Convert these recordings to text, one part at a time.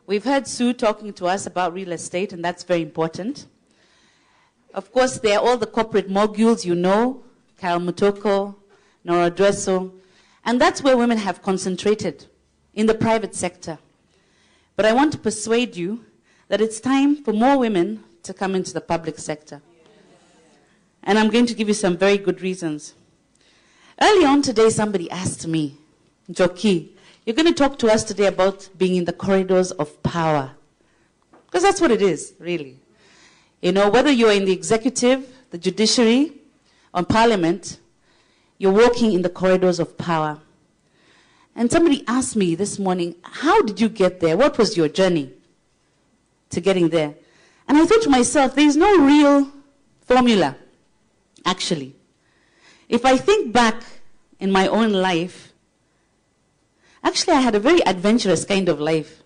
We've heard Sue talking to us about real estate, and that's very important. Of course, there are all the corporate moguls you know, Carol Mutoko, Nora Dresso, and that's where women have concentrated, in the private sector. But I want to persuade you that it's time for more women to come into the public sector. And I'm going to give you some very good reasons. Early on today, somebody asked me, Joki, you're going to talk to us today about being in the corridors of power. Because that's what it is, really. You know, whether you're in the executive, the judiciary, or parliament, you're walking in the corridors of power. And somebody asked me this morning, how did you get there? What was your journey to getting there? And I thought to myself, there's no real formula, actually. If I think back in my own life, actually I had a very adventurous kind of life.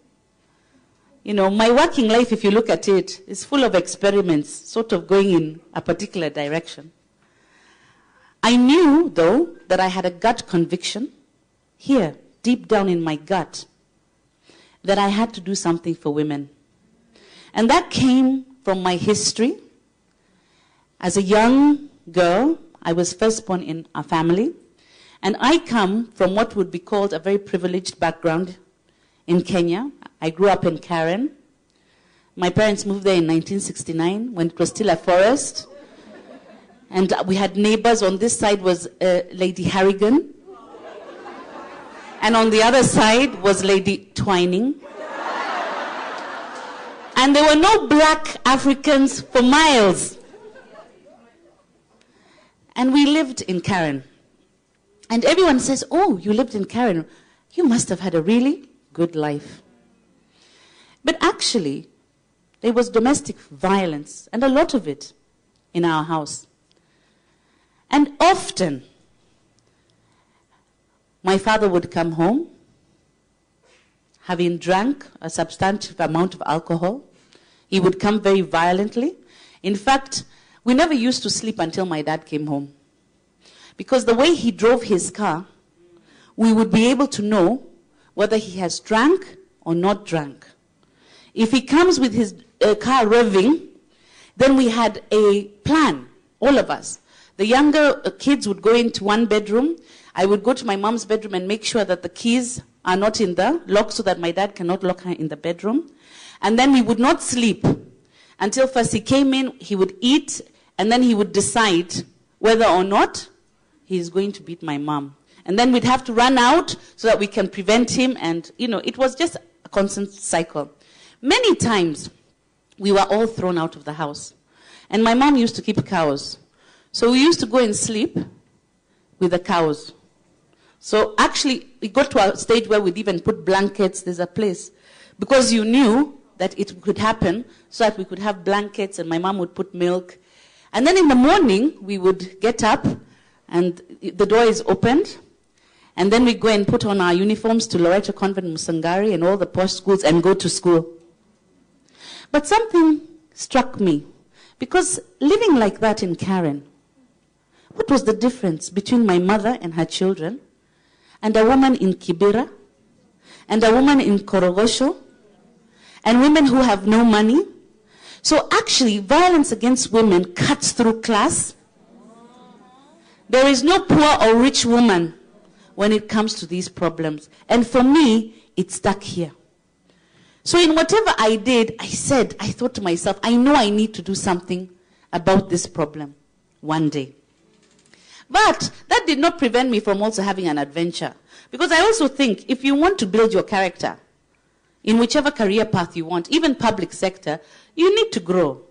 You know, my working life, if you look at it, is full of experiments, sort of going in a particular direction. I knew, though, that I had a gut conviction, here, deep down in my gut, that I had to do something for women. And that came from my history. As a young girl, I was firstborn in a family, and I come from what would be called a very privileged background in Kenya. I grew up in Karen. My parents moved there in 1969 when it was still a forest. And we had neighbors. On this side was Lady Harrigan. And on the other side was Lady Twining. And there were no black Africans for miles. And we lived in Karen. And everyone says, oh, you lived in Karen. You must have had a really good life. But actually, there was domestic violence, and a lot of it, in our house. And often, my father would come home, having drank a substantial amount of alcohol. He would come very violently. In fact, we never used to sleep until my dad came home. Because the way he drove his car, we would be able to know whether he has drank or not drank. If he comes with his car revving, then we had a plan, all of us. The younger kids would go into one bedroom. I would go to my mom's bedroom and make sure that the keys are not in the lock so that my dad cannot lock her in the bedroom. And then we would not sleep until first he came in, he would eat, and then he would decide whether or not he's going to beat my mom. And then we'd have to run out so that we can prevent him. And, you know, it was just a constant cycle. Many times, we were all thrown out of the house. And my mom used to keep cows. So we used to go and sleep with the cows. So actually, we got to a stage where we'd even put blankets. There's a place. Because you knew that it could happen, so that we could have blankets and my mom would put milk. And then in the morning, we would get up and the door is opened. And then we go and put on our uniforms to Loreto Convent, Musangari, and all the posh schools and go to school. But something struck me. Because living like that in Karen, what was the difference between my mother and her children, and a woman in Kibera, and a woman in Korogosho, and women who have no money? So actually, violence against women cuts through class. There is no poor or rich woman when it comes to these problems. And for me, it stuck here. So in whatever I did, I thought to myself, I know I need to do something about this problem one day. But that did not prevent me from also having an adventure. Because I also think if you want to build your character in whichever career path you want, even public sector, you need to grow.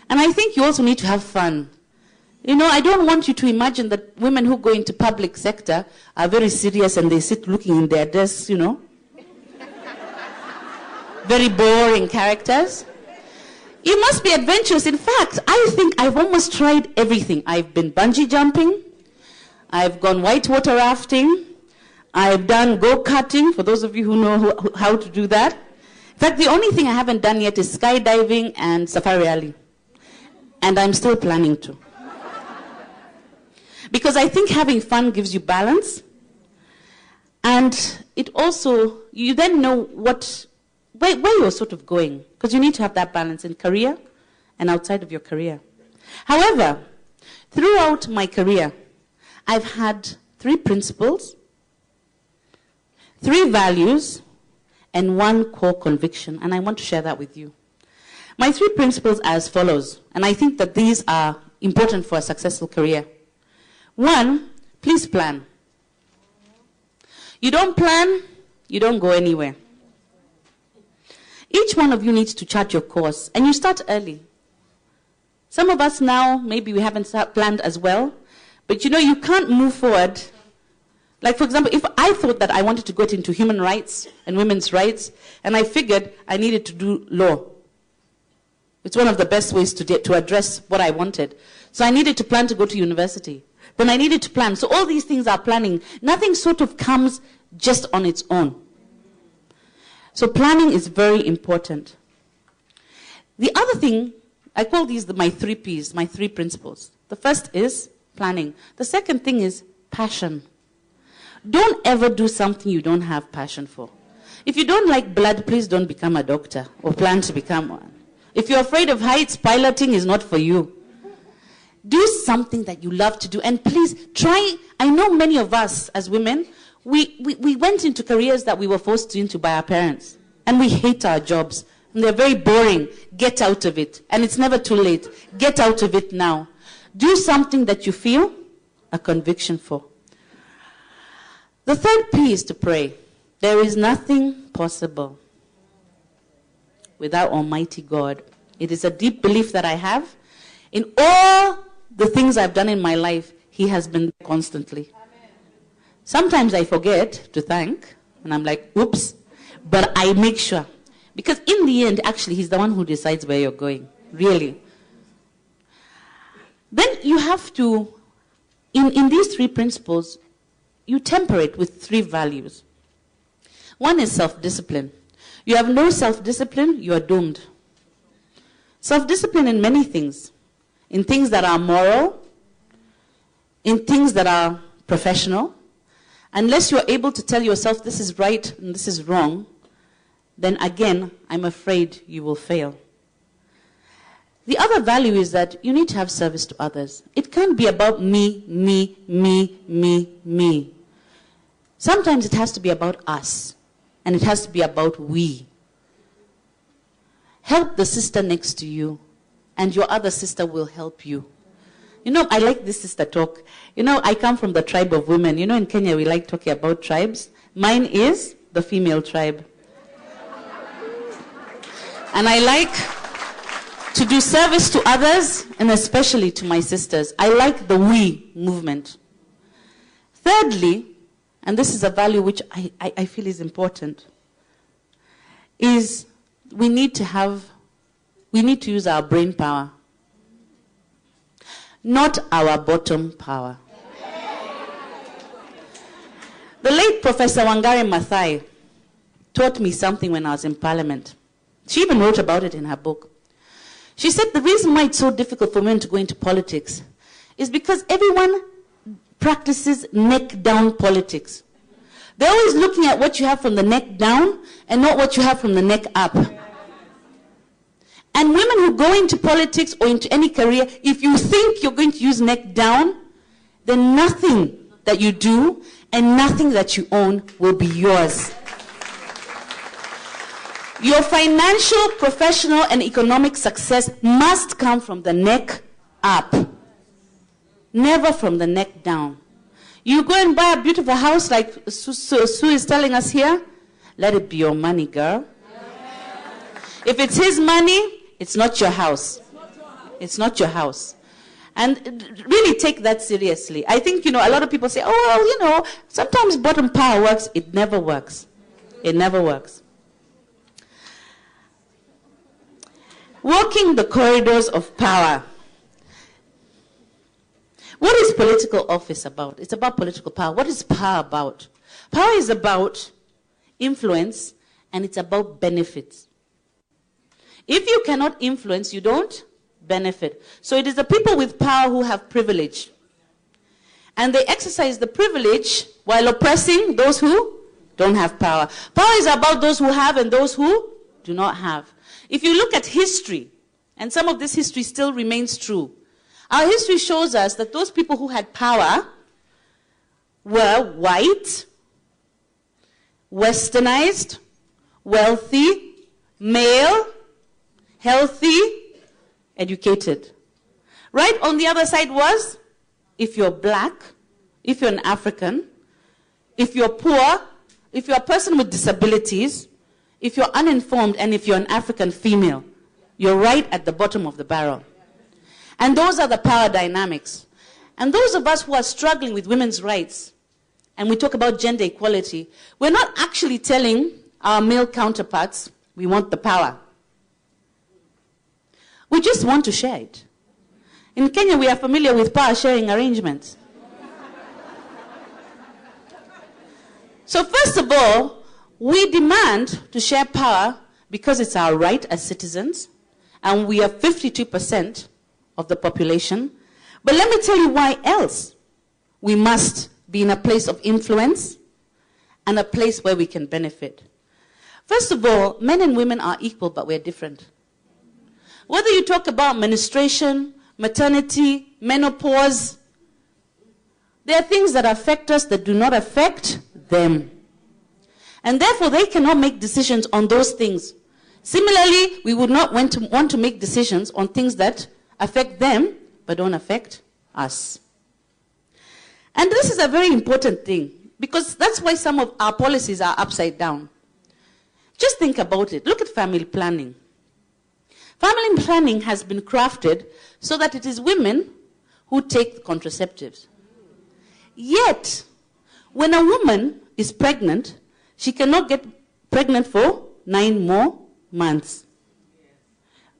And I think you also need to have fun. You know, I don't want you to imagine that women who go into public sector are very serious and they sit looking in their desks, you know. Very boring characters. You must be adventurous. In fact, I think I've almost tried everything. I've been bungee jumping. I've gone whitewater rafting. I've done go-karting, for those of you who know how to do that. In fact, the only thing I haven't done yet is skydiving and safari rally. And I'm still planning to. Because I think having fun gives you balance. And it also, you then know what where you're sort of going, because you need to have that balance in career and outside of your career. However, throughout my career, I've had 3 principles, 3 values, and 1 core conviction, and I want to share that with you. My 3 principles are as follows, and I think that these are important for a successful career. 1, please plan. You don't plan, you don't go anywhere. Each one of you needs to chart your course, and you start early. Some of us now, maybe we haven't planned as well, but you can't move forward. Like, for example, if I thought that I wanted to get into human rights and women's rights, and I figured I needed to do law. It's one of the best ways to address what I wanted. So I needed to plan to go to university. Then I needed to plan. So all these things are planning. Nothing sort of comes just on its own. So planning is very important. The other thing, I call these my 3 Ps, my 3 principles. The first is planning. The second thing is passion. Don't ever do something you don't have passion for. If you don't like blood, please don't become a doctor or plan to become one. If you're afraid of heights, piloting is not for you. Do something that you love to do, and please try. I know many of us as women, we went into careers that we were forced into by our parents, and we hate our jobs, and they're very boring. Get out of it, and it's never too late. Get out of it now. Do something that you feel a conviction for. The third P is to pray. There is nothing possible without Almighty God. It is a deep belief that I have. In all the things I've done in my life, He has been there constantly. Amen. Sometimes I forget to thank, and I'm like, oops, but I make sure. Because in the end, actually, He's the one who decides where you're going, really. Then you have to, in these 3 principles, you temper it with 3 values. 1 is self-discipline. You have no self-discipline, you are doomed. Self-discipline in many things. In things that are moral, in things that are professional. Unless you're able to tell yourself this is right and this is wrong, then again, I'm afraid you will fail. The other value is that you need to have service to others. It can't be about me, me, me, me, me. Sometimes it has to be about us, and it has to be about we. Help the sister next to you, and your other sister will help you. I like this sister talk. I come from the tribe of women. In Kenya, we like talking about tribes. Mine is the female tribe. And I like to do service to others, and especially to my sisters. I like the we movement. Thirdly, and this is a value which I feel is important, is we need to use our brain power, not our bottom power. The late Professor Wangari Maathai taught me something when I was in Parliament. She even wrote about it in her book. She said the reason why it's so difficult for men to go into politics is because everyone practices neck-down politics. They're always looking at what you have from the neck down and not what you have from the neck up. And women who go into politics or into any career, if you think you're going to use neck down, then nothing that you do and nothing that you own will be yours. Your financial, professional, and economic success must come from the neck up, never from the neck down. You go and buy a beautiful house like Sue is telling us here, let it be your money, girl. If it's his money, it's not your house. It's not your house. And really take that seriously. I think, a lot of people say, oh, well, sometimes bottom power works. It never works. It never works. Walking the corridors of power. What is political office about? It's about political power. What is power about? Power is about influence, and it's about benefits. If you cannot influence, you don't benefit. So it is the people with power who have privilege. And they exercise the privilege while oppressing those who don't have power. Power is about those who have and those who do not have. If you look at history, and some of this history still remains true, our history shows us that those people who had power were white, westernized, wealthy, male, healthy, educated. Right on the other side was, if you're black, if you're an African, if you're poor, if you're a person with disabilities, if you're uninformed, and if you're an African female, you're right at the bottom of the barrel. And those are the power dynamics. And those of us who are struggling with women's rights, and we talk about gender equality, we're not actually telling our male counterparts we want the power. We just want to share it. In Kenya, we are familiar with power sharing arrangements. So first of all, we demand to share power because it's our right as citizens, and we are 52% of the population. But let me tell you why else we must be in a place of influence and a place where we can benefit. First of all, men and women are equal, but we're different. Whether you talk about menstruation, maternity, menopause, there are things that affect us that do not affect them. And therefore, they cannot make decisions on those things. Similarly, we would not want to make decisions on things that affect them, but don't affect us. And this is a very important thing, because that's why some of our policies are upside down. Just think about it. Look at family planning. Family planning has been crafted so that it is women who take contraceptives. Yet, when a woman is pregnant, she cannot get pregnant for 9 more months.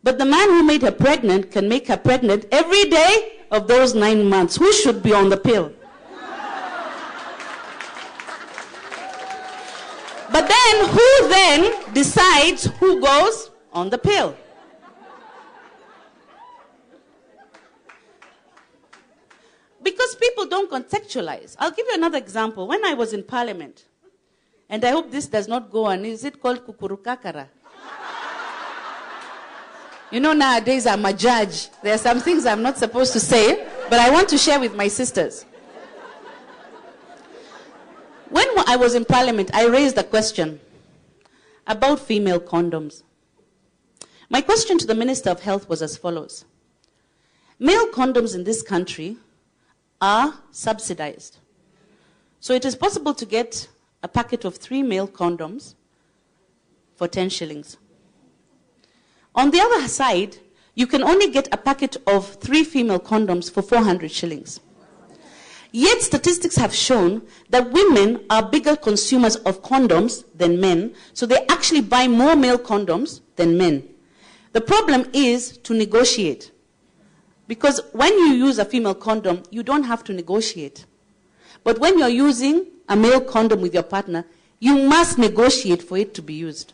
But the man who made her pregnant can make her pregnant every day of those 9 months. Who should be on the pill? But then, who then decides who goes on the pill? Because people don't contextualize. I'll give you another example. When I was in Parliament, and I hope this does not go on, is it called kukurukakara? You know, nowadays I'm a judge. There are some things I'm not supposed to say, but I want to share with my sisters. When I was in Parliament, I raised a question about female condoms. My question to the Minister of Health was as follows. Male condoms in this country are subsidized. So it is possible to get a packet of 3 male condoms for 10 shillings. On the other side, you can only get a packet of 3 female condoms for 400 shillings. Yet statistics have shown that women are bigger consumers of condoms than men, so they actually buy more male condoms than men. The problem is to negotiate. Because when you use a female condom, you don't have to negotiate. But when you're using a male condom with your partner, you must negotiate for it to be used.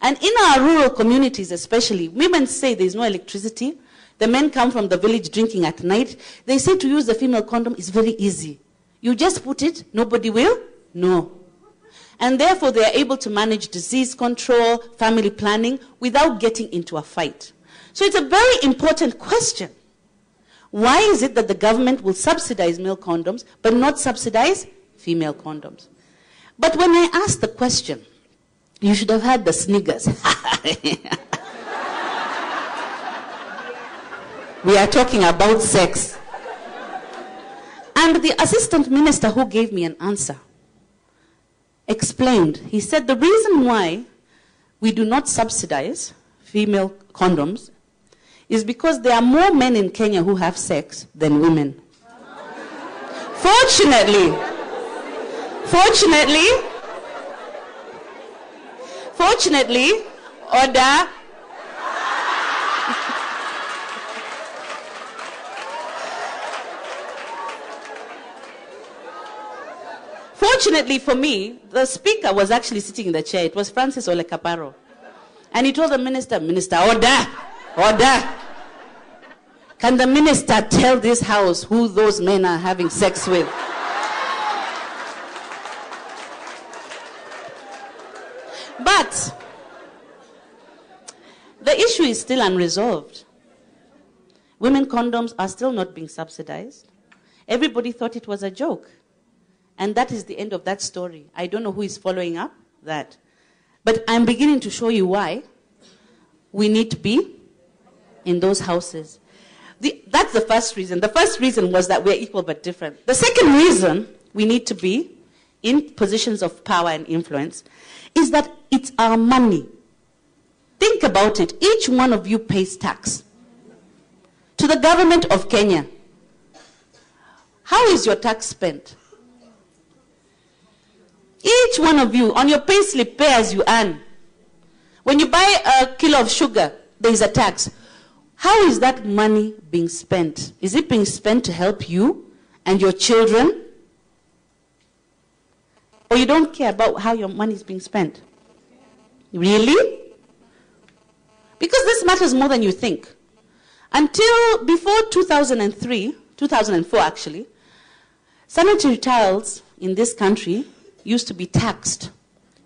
And in our rural communities especially, women say there's no electricity. The men come from the village drinking at night. They say to use the female condom is very easy. You just put it, nobody will know. And therefore they are able to manage disease control, family planning, without getting into a fight. So it's a very important question. Why is it that the government will subsidize male condoms, but not subsidize female condoms? But when I asked the question, you should have had the sniggers. We are talking about sex. And the assistant minister who gave me an answer explained. He said the reason why we do not subsidize female condoms is because there are more men in Kenya who have sex than women. Fortunately, order. Fortunately for me, the speaker was actually sitting in the chair. It was Francis Ole Kaparo. And he told the minister, order, order. Can the minister tell this house who those men are having sex with? The issue is still unresolved. Women condoms are still not being subsidized. Everybody thought it was a joke. And that is the end of that story. I don't know who is following up that. But I'm beginning to show you why we need to be in those houses. That's the first reason. The first reason was that we're equal but different. The second reason we need to be in positions of power and influence is that it's our money. Think about it. Each one of you pays tax to the government of Kenya. How is your tax spent? Each one of you, on your pay slip, pay as you earn. When you buy a kilo of sugar, there is a tax. How is that money being spent? Is it being spent to help you and your children? Or you don't care about how your money is being spent? Really? Because this matters more than you think. Until before 2003, 2004 actually, sanitary towels in this country used to be taxed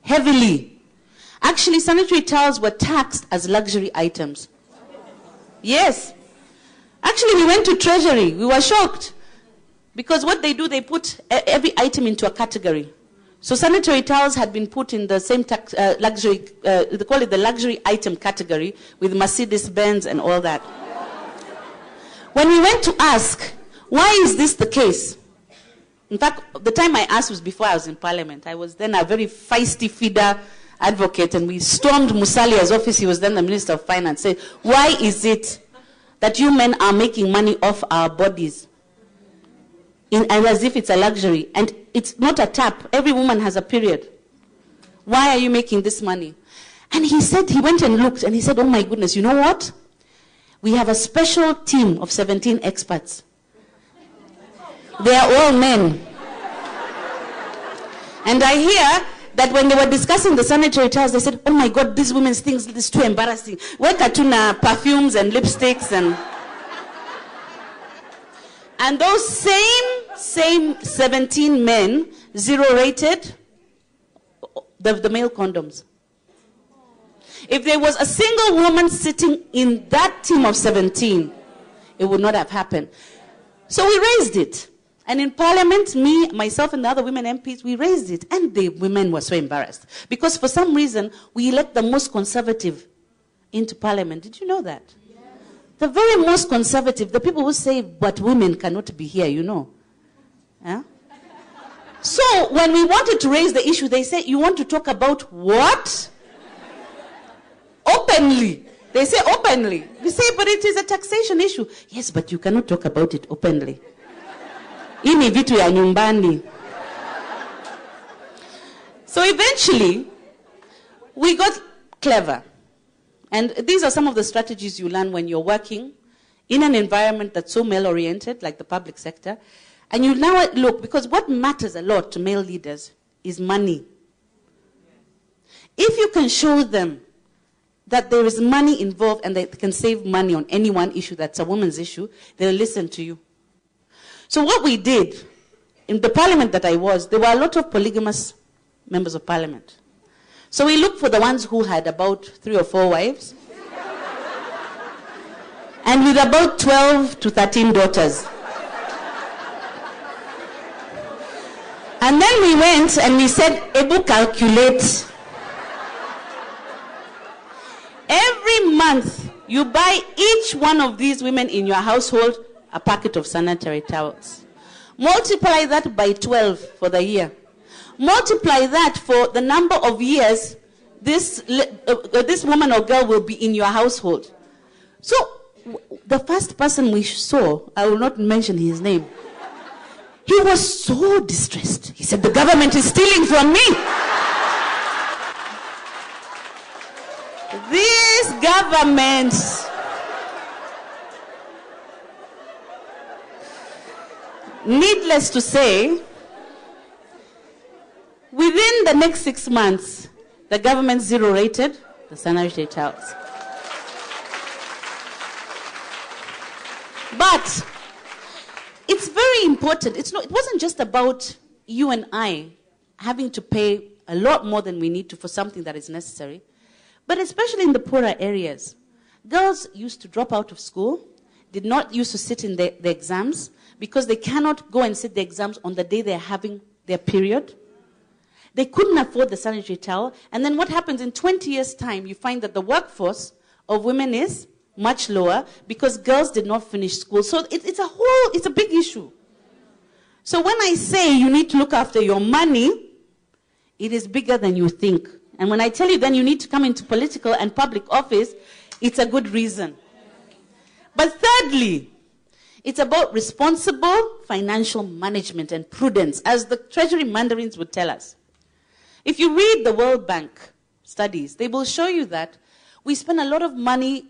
heavily. Actually, sanitary towels were taxed as luxury items. Yes. Actually, we went to Treasury. We were shocked. Because what they do, they put every item into a category. So sanitary towels had been put in the same luxury, they call it the luxury item category with Mercedes-Benz and all that. When we went to ask, why is this the case? In fact, the time I asked was before I was in Parliament. I was then a very feisty feeder advocate, and we stormed Musalia's office. He was then the Minister of Finance. Said, why is it that you men are making money off our bodies? And as if it's a luxury. And it's not a tap. Every woman has a period. Why are you making this money? And he said, he went and looked, and he said, oh my goodness, you know what? We have a special team of 17 experts. They are all men. And I hear that when they were discussing the sanitary towels, they said, oh my God, these women's things, this is too embarrassing. Where katuna perfumes and lipsticks and those same 17 men zero-rated the male condoms. If there was a single woman sitting in that team of 17, it would not have happened. So we raised it. And in Parliament, me, myself, and the other women MPs, we raised it. And the women were so embarrassed. Because for some reason, we elect the most conservative into Parliament. Did you know that? Yes. The very most conservative, the people who say, but women cannot be here, you know. Yeah? So when we wanted to raise the issue, they said, you want to talk about what? Openly. They say openly. We say, but it is a taxation issue. Yes, but you cannot talk about it openly. Ini vitu ya nyumbani. So eventually, we got clever. And these are some of the strategies you learn when you're working in an environment that's so male-oriented, like the public sector. And you now look, because what matters a lot to male leaders is money. If you can show them that there is money involved and they can save money on any one issue that's a woman's issue, they'll listen to you. So what we did, in the parliament that I was, there were a lot of polygamous members of parliament. So we looked for the ones who had about 3 or 4 wives, and with about 12 to 13 daughters. And then we went and we said, Ebu, calculate. Every month, you buy each one of these women in your household a packet of sanitary towels. Multiply that by 12 for the year. Multiply that for the number of years this woman or girl will be in your household. So the first person we saw, I will not mention his name, he was so distressed. He said, the government is stealing from me. This government... Needless to say, within the next 6 months, the government zero-rated the sanitary towels. But it's very important. It wasn't just about you and I having to pay a lot more than we need to for something that is necessary, but especially in the poorer areas. Girls used to drop out of school, did not used to sit in the exams, because they cannot go and sit the exams on the day they're having their period. They couldn't afford the sanitary towel. And then what happens in 20 years' time, you find that the workforce of women is much lower because girls did not finish school. So it's a big issue. So when I say you need to look after your money, it is bigger than you think. And when I tell you then you need to come into political and public office, it's a good reason. But thirdly, it's about responsible financial management and prudence, as the Treasury mandarins would tell us. If you read the World Bank studies, they will show you that we spend a lot of money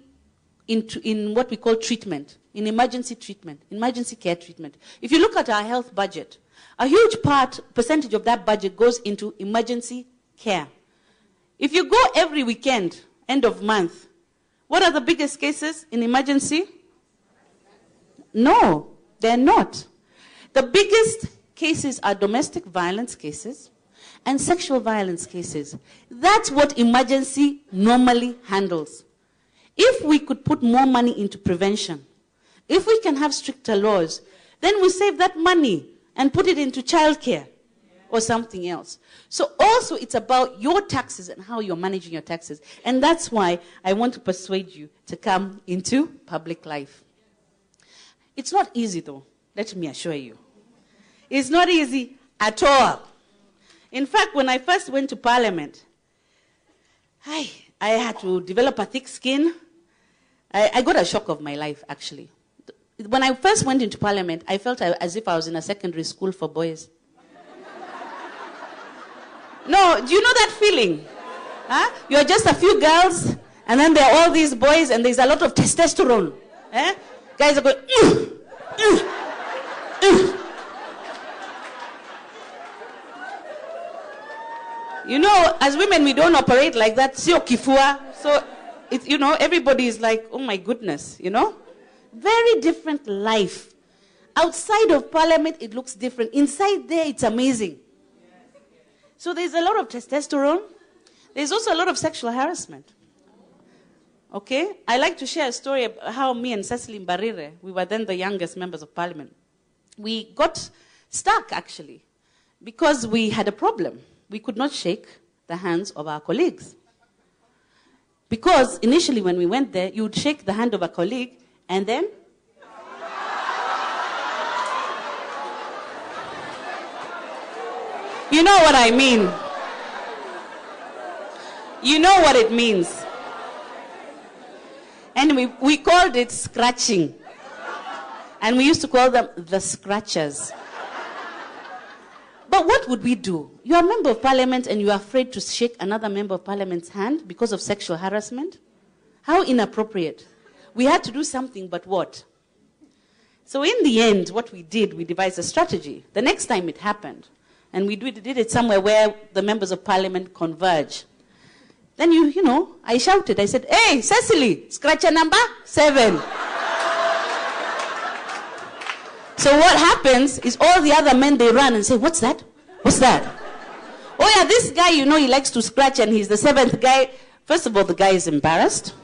in what we call treatment, in emergency treatment, emergency care treatment. If you look at our health budget, a huge percentage of that budget goes into emergency care. If you go every weekend, end of month, what are the biggest cases in emergency? No, they're not. The biggest cases are domestic violence cases and sexual violence cases. That's what emergency normally handles. If we could put more money into prevention, if we can have stricter laws, then we save that money and put it into childcare or something else. So also it's about your taxes and how you're managing your taxes. And that's why I want to persuade you to come into public life. It's not easy though, let me assure you. It's not easy at all. In fact, when I first went to Parliament, I had to develop a thick skin. I got a shock of my life, actually. When I first went into Parliament, I felt as if I was in a secondary school for boys. No, do you know that feeling? Huh? You're just a few girls, and then there are all these boys, and there's a lot of testosterone. Eh? Guys are going, You know, as women, we don't operate like that. So, you know, everybody is like, oh my goodness, you know? Very different life. Outside of Parliament, it looks different. Inside there, it's amazing. So there's a lot of testosterone. There's also a lot of sexual harassment. Okay? I like to share a story about how me and Cecily Mbarire, we were then the youngest members of Parliament. We got stuck, actually, because we had a problem. We could not shake the hands of our colleagues. Because initially when we went there, you would shake the hand of a colleague and then... You know what I mean. You know what it means. And we called it scratching. And we used to call them the scratchers. But what would we do? You're a member of Parliament and you're afraid to shake another member of Parliament's hand because of sexual harassment? How inappropriate. We had to do something, but what? So in the end, what we did, we devised a strategy. The next time it happened, and we did it somewhere where the members of Parliament converge. Then you know, I shouted, I said, hey, Cecily, scratcher number 7. So what happens is all the other men, they run and say, what's that? What's that? Oh yeah, this guy, you know, he likes to scratch and he's the 7th guy. First of all, the guy is embarrassed.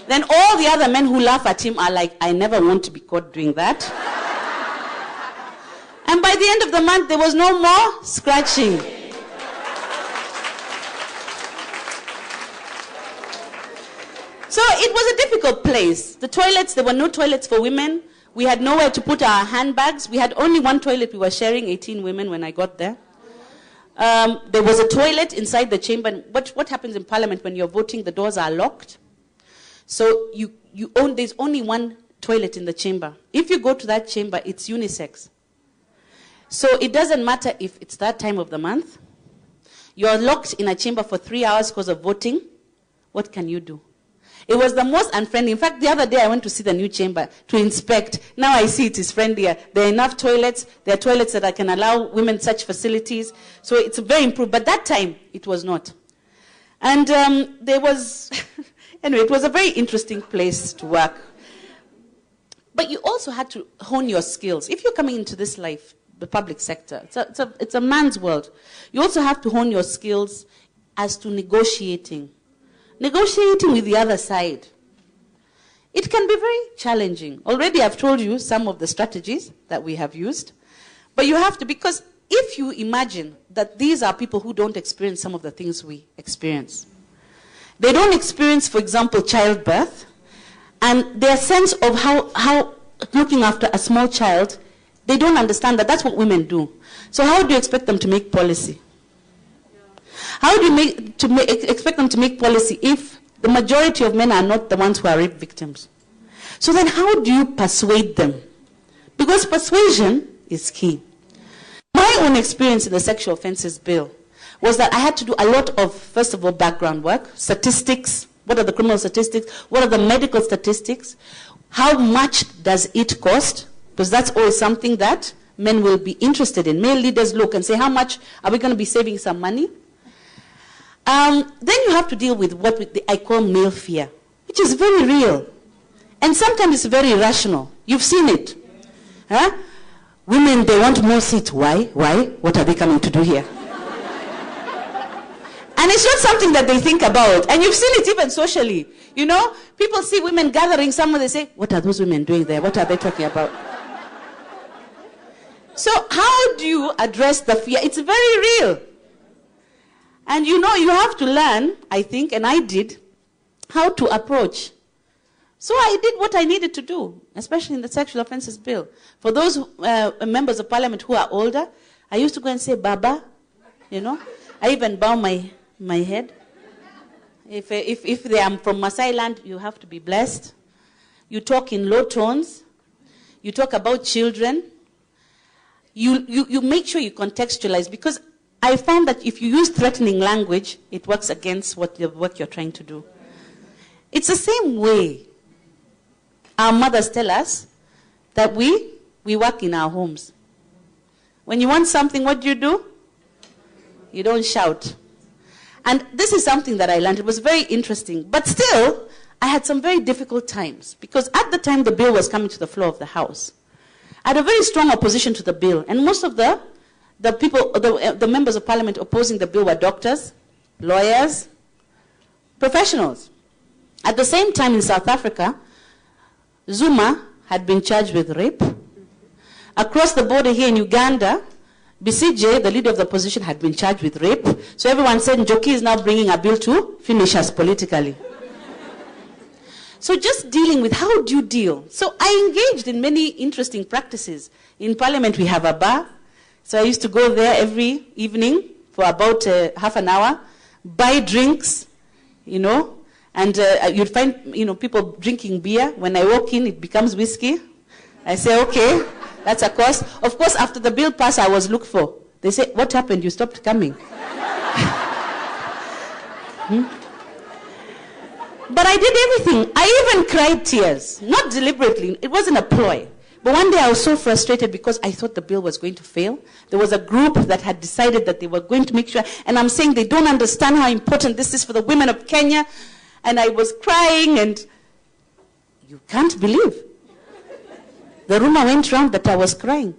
Then all the other men who laugh at him are like, I never want to be caught doing that. And by the end of the month, there was no more scratching. So it was a difficult place. The toilets, there were no toilets for women. We had nowhere to put our handbags. We had only one toilet we were sharing, 18 women when I got there. There was a toilet inside the chamber. What happens in Parliament when you're voting? The doors are locked. So there's only one toilet in the chamber. If you go to that chamber, it's unisex. So it doesn't matter if it's that time of the month. You're locked in a chamber for 3 hours because of voting. What can you do? It was the most unfriendly. In fact, the other day I went to see the new chamber to inspect. Now I see it is friendlier. There are enough toilets. There are toilets that can allow women such facilities. So it's very improved. But that time, it was not. And there was... Anyway, it was a very interesting place to work. But you also had to hone your skills. If you're coming into this life, the public sector, it's a man's world. You also have to hone your skills as to negotiating. Negotiating with the other side. it can be very challenging. Already I've told you some of the strategies that we have used. But you have to, because if you imagine that these are people who don't experience some of the things we experience. They don't experience, for example, childbirth, and their sense of how looking after a small child, they don't understand that that's what women do. So how do you expect them to make policy? How do you expect them to make policy if the majority of men are not the ones who are rape victims? So then how do you persuade them? Because persuasion is key. My own experience in the sexual offences bill was that I had to do a lot of, first of all, background work, statistics. What are the criminal statistics? What are the medical statistics? How much does it cost? Because that's always something that men will be interested in. Male leaders look and say, how much are we going to be saving some money? Then you have to deal with what I call male fear, which is very real. And sometimes it's very irrational. You've seen it. Huh? Women, they want more seats. Why? Why? What are they coming to do here? And it's not something that they think about. And you've seen it even socially. You know, people see women gathering somewhere, they say, what are those women doing there? What are they talking about? So how do you address the fear? It's very real. And you know, you have to learn, I think, and I did, how to approach. So I did what I needed to do, especially in the sexual offences bill. For those members of parliament who are older, I used to go and say, Baba, you know. I even bow my head. If they are from Maasai land, you have to be blessed. You talk in low tones. You talk about children. You make sure you contextualize, because I found that if you use threatening language, it works against the work you're trying to do. It's the same way our mothers tell us that we work in our homes. When you want something, what do? You don't shout. And this is something that I learned. It was very interesting. But still, I had some very difficult times, because at the time the bill was coming to the floor of the House, I had a very strong opposition to the bill. And most of the members of parliament opposing the bill were doctors, lawyers, professionals. At the same time in South Africa, Zuma had been charged with rape. Across the border here in Uganda, BCJ, the leader of the opposition, had been charged with rape. So everyone said Joki is now bringing a bill to finish us politically. So just dealing with, how do you deal? So I engaged in many interesting practices. In parliament we have a bar. So I used to go there every evening for about half an hour, buy drinks, you know, and you'd find, you know, people drinking beer. When I walk in, it becomes whiskey. I say, okay, that's a cost. Of course, after the bill passed, I was looked for. They say, what happened? You stopped coming. But I did everything. I even cried tears, not deliberately. It wasn't a ploy. But one day I was so frustrated because I thought the bill was going to fail. There was a group that had decided that they were going to make sure, and I'm saying they don't understand how important this is for the women of Kenya. And I was crying, and you can't believe. The rumor went round that I was crying.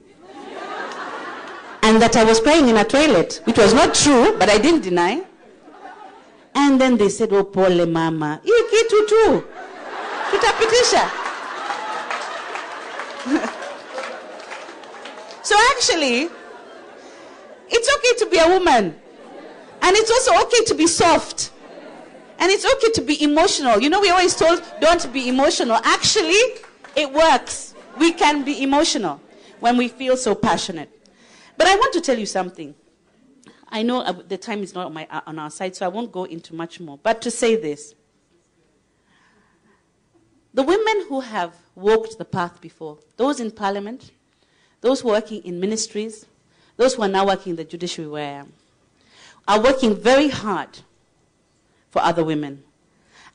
And that I was crying in a toilet, which was not true, but I didn't deny. And then they said, oh, pole mama. Hii kitu tu. Tutapitisha. So actually, it's okay to be a woman. And it's also okay to be soft. And it's okay to be emotional. You know, we always told, don't be emotional. Actually, it works. We can be emotional when we feel so passionate. But I want to tell you something. I know the time is not on our side, so I won't go into much more. But to say this, the women who have walked the path before, those in parliament, those who are working in ministries, those who are now working in the judiciary where I am, are working very hard for other women.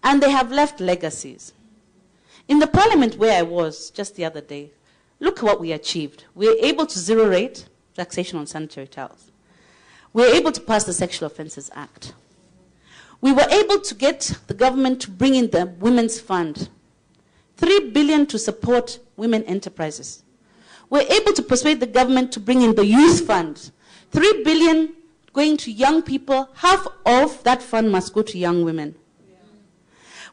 And they have left legacies. In the parliament where I was just the other day, look what we achieved. We were able to zero rate taxation on sanitary towels. We were able to pass the Sexual Offences Act. We were able to get the government to bring in the Women's Fund, 3 billion to support women enterprises. We're able to persuade the government to bring in the Youth Fund, 3 billion going to young people. Half of that fund must go to young women.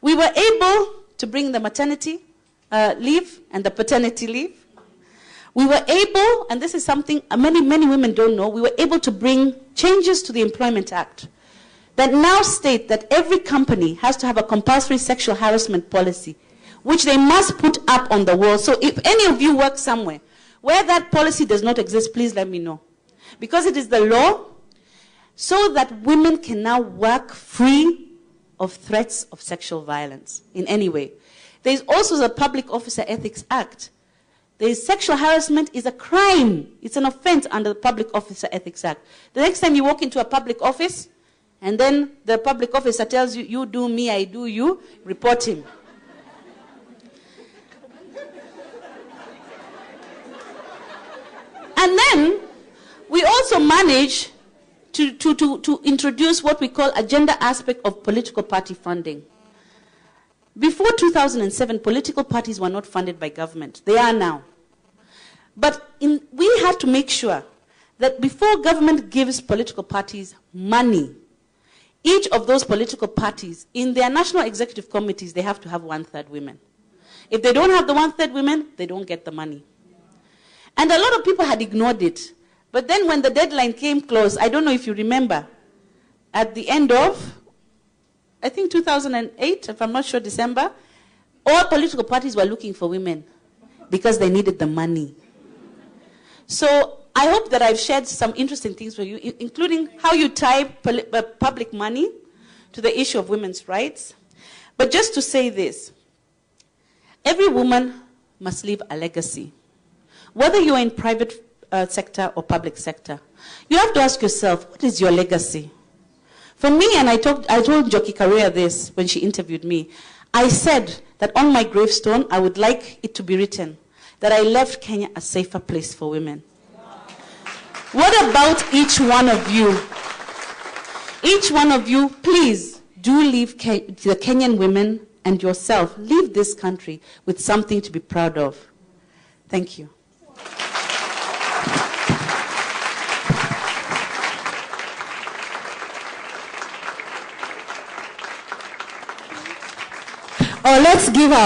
We were able to bring the maternity leave and the paternity leave. We were able, and this is something many women don't know, we were able to bring changes to the Employment Act that now state that every company has to have a compulsory sexual harassment policy, which they must put up on the wall. So if any of you work somewhere where that policy does not exist, please let me know. Because it is the law, so that women can now work free of threats of sexual violence in any way. There is also the Public Officer Ethics Act. The sexual harassment is a crime. It's an offense under the Public Officer Ethics Act. The next time you walk into a public office, and then the public officer tells you, you do me, I do you, report him. And then we also manage to introduce what we call a gender aspect of political party funding. Before 2007, political parties were not funded by government. They are now. But we had to make sure that before government gives political parties money, each of those political parties, in their national executive committees, they have to have 1/3 women. If they don't have the 1/3 women, they don't get the money. And a lot of people had ignored it. But then when the deadline came close, I don't know if you remember, at the end of, I think 2008, if I'm not sure, December, all political parties were looking for women because they needed the money. So I hope that I've shared some interesting things for you, including how you tie public money to the issue of women's rights. But just to say this, every woman must leave a legacy. Whether you're in private sector or public sector, you have to ask yourself, what is your legacy? For me, and I told Joki this when she interviewed me, I said that on my gravestone, I would like it to be written that I left Kenya a safer place for women. What about each one of you? Each one of you, please do leave the Kenyan women and yourself, leave this country with something to be proud of. Thank you. Oh, let's give our